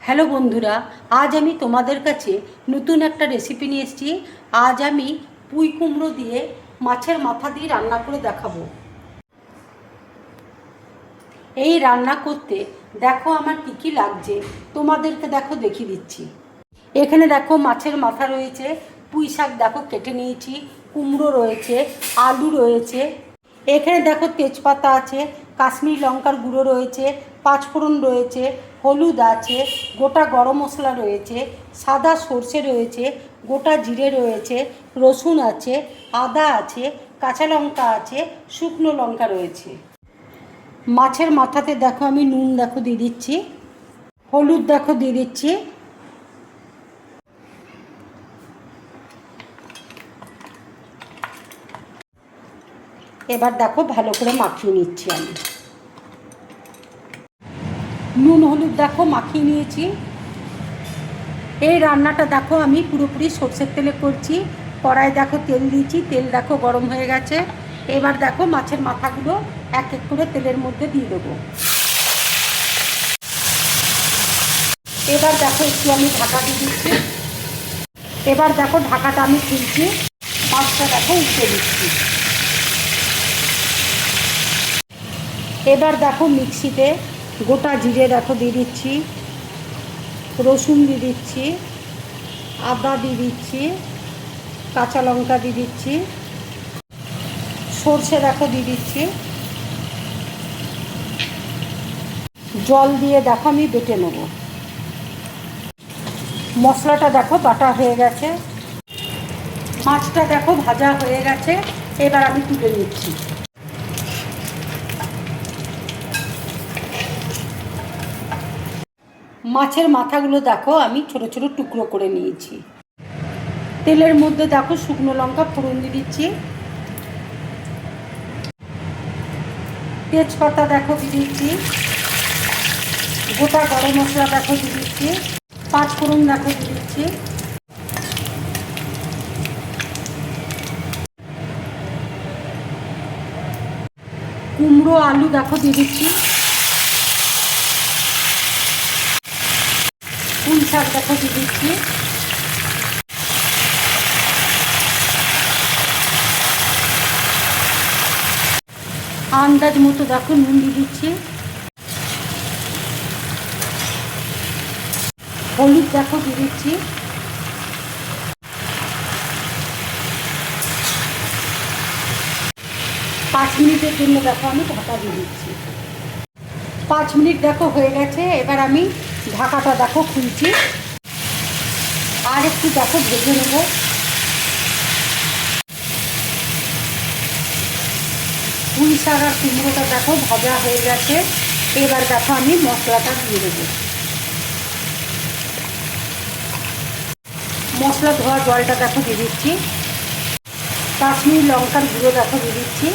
Hello বন্ধুরা, আজ আমি তোমাদের কাছে নতুন একটা রেসিপি নিয়ে এসেছি। আজ আমি পুঁই কুমড়ো দিয়ে মাছের মাথা দিয়ে রান্না করে দেখাবো। এই রান্না করতে দেখো আমার কী কী লাগছে, তোমাদেরকে দেখো দেখিয়ে দিচ্ছি। এখানে দেখো মাছের মাথা রয়েছে, পুঁই শাক দেখো কেটে নিয়েছি, কুমড়ো রয়েছে, আলু রয়েছে, এখানে দেখো তেজপাতা আছে, কাশ্মীরি লঙ্কার গুঁড়ো রয়েছে, পাঁচফোড়ন রয়েছে, হলুদ আছে, গোটা গরম মশলা রয়েছে, সাদা সর্ষে রয়েছে, গোটা জিরে রয়েছে, রসুন আছে, আদা আছে, কাঁচা লঙ্কা আছে, শুকনো লঙ্কা রয়েছে। মাছের মাথাতে দেখো আমি নুন দেখো দিয়ে দিচ্ছি, হলুদ দেখো দিয়ে দিচ্ছি, এবার দেখো ভালো করে মাখিয়ে নিচ্ছি। আমি নুন হলুদ দেখো মাখিয়ে নিয়েছি। এই রান্নাটা দেখো আমি পুরোপুরি সরষের তেলে করছি। কড়াই দেখো তেল দিয়েছি, তেল দেখো গরম হয়ে গেছে। এবার দেখো মাছের মাথাগুলো এক এক করে তেলের মধ্যে দিয়ে দেবো। এবার দেখো একটু আমি ঢাকা দিয়ে দিচ্ছি। এবার দেখো ঢাকাটা আমি খুলছি, মাছটা দেখো উঠে দিচ্ছি। এবার দেখো মিক্সিতে গোটা জিরে দেখো দিয়ে দিচ্ছি, রসুন দিয়ে দিচ্ছি, আদা দিয়ে দিচ্ছি, কাঁচা লঙ্কা দিয়ে দিচ্ছি, সর্ষে দেখো দিয়ে দিচ্ছি, জল দিয়ে দেখো আমি বেটে নেব। মশলাটা দেখো বাটা হয়ে গেছে, মাছটা দেখো ভাজা হয়ে গেছে। এবার আমি তুলে নিচ্ছি। মাছের মাথাগুলো দেখো আমি ছোট ছোট টুকরো করে নিয়েছি। তেলের মধ্যে দেখো শুকনো লঙ্কা ফোড়ন দিয়ে দিচ্ছি, তেজপাতা দেখো দিয়ে দিচ্ছি, গোটা গরম মশলা দেখো দিয়ে দিচ্ছি, পাঁচফোড়ন দেখো দিয়ে দিচ্ছি, কুমড়ো আলু দেখো দিয়ে দিচ্ছি, পুঁই শাক দেখো দিয়ে দিচ্ছি, আন্দাজ মতো দেখো নুন দিয়ে দিচ্ছি, হলুদ দেখো দিয়ে দিচ্ছি, 5 মিনিটের জন্য দেখো আমি ঢাকা দিয়ে দিচ্ছি। 5 মিনিট দেখো হয়ে গেছে। এবার আমি ঢাকাটা দেখো খুলছি, আর একটু দেখো ভেজে নেব। পুঁই শাক আর কুমড়োটা দেখো ভাজা হয়ে গেছে। এবার দেখো আমি মশলাটা দিয়ে দেবো। মশলা ধোয়া জলটা দেখো দিয়ে দিচ্ছি, কাশ্মীরি লঙ্কার গুঁড়ো দেখো দিয়ে দিচ্ছি,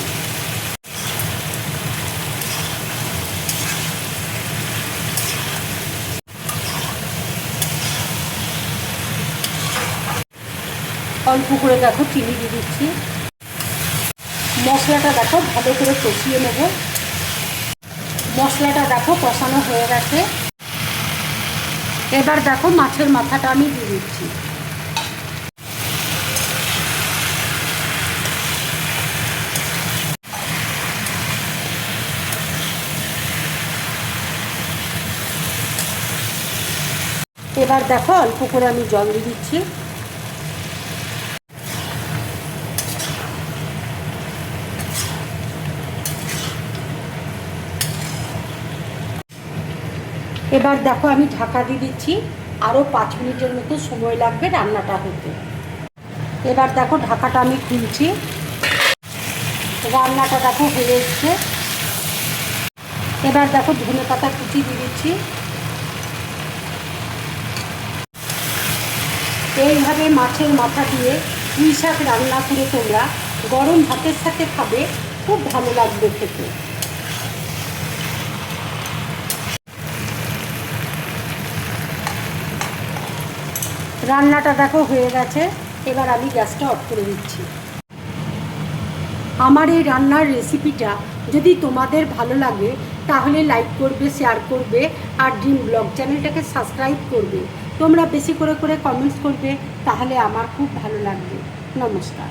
অল্প করে দেখো চিনি দিয়ে দিচ্ছি। মশলাটা দেখো ভালো করে কষিয়ে নেব। মশলাটা দেখো কষানো হয়ে গেছে। এবার দেখো মাছের মাথাটা আমি দিয়ে দিচ্ছি। এবার দেখো অল্প করে আমি জল দিয়ে দিচ্ছি। এবার দেখো আমি ঢাকা দিয়ে দিচ্ছি, আরও 5 মিনিটের মতো সময় লাগবে রান্নাটা হতে। এবার দেখো ঢাকাটা আমি খুলছি, রান্নাটা দেখো হয়ে এসছে। এবার দেখো ধনেপাতা কুচি দিয়ে দিচ্ছি। এইভাবে মাছের মাথা দিয়ে পুঁই শাক রান্না করে তোমরা গরম ভাতের সাথে খাবে, খুব ভালো লাগবে খেতে। রান্নাটা দেখো হয়ে গেছে। এবার আমি গ্যাসটা অফ করে দিচ্ছি। আমার এই রান্নার রেসিপিটা যদি তোমাদের ভালো লাগে তাহলে লাইক করবে, শেয়ার করবে, আর ড্রিম ব্লগ চ্যানেলটাকে সাবস্ক্রাইব করবে। তোমরা বেশি করে কমেন্টস করবে, তাহলে আমার খুব ভালো লাগবে। নমস্কার।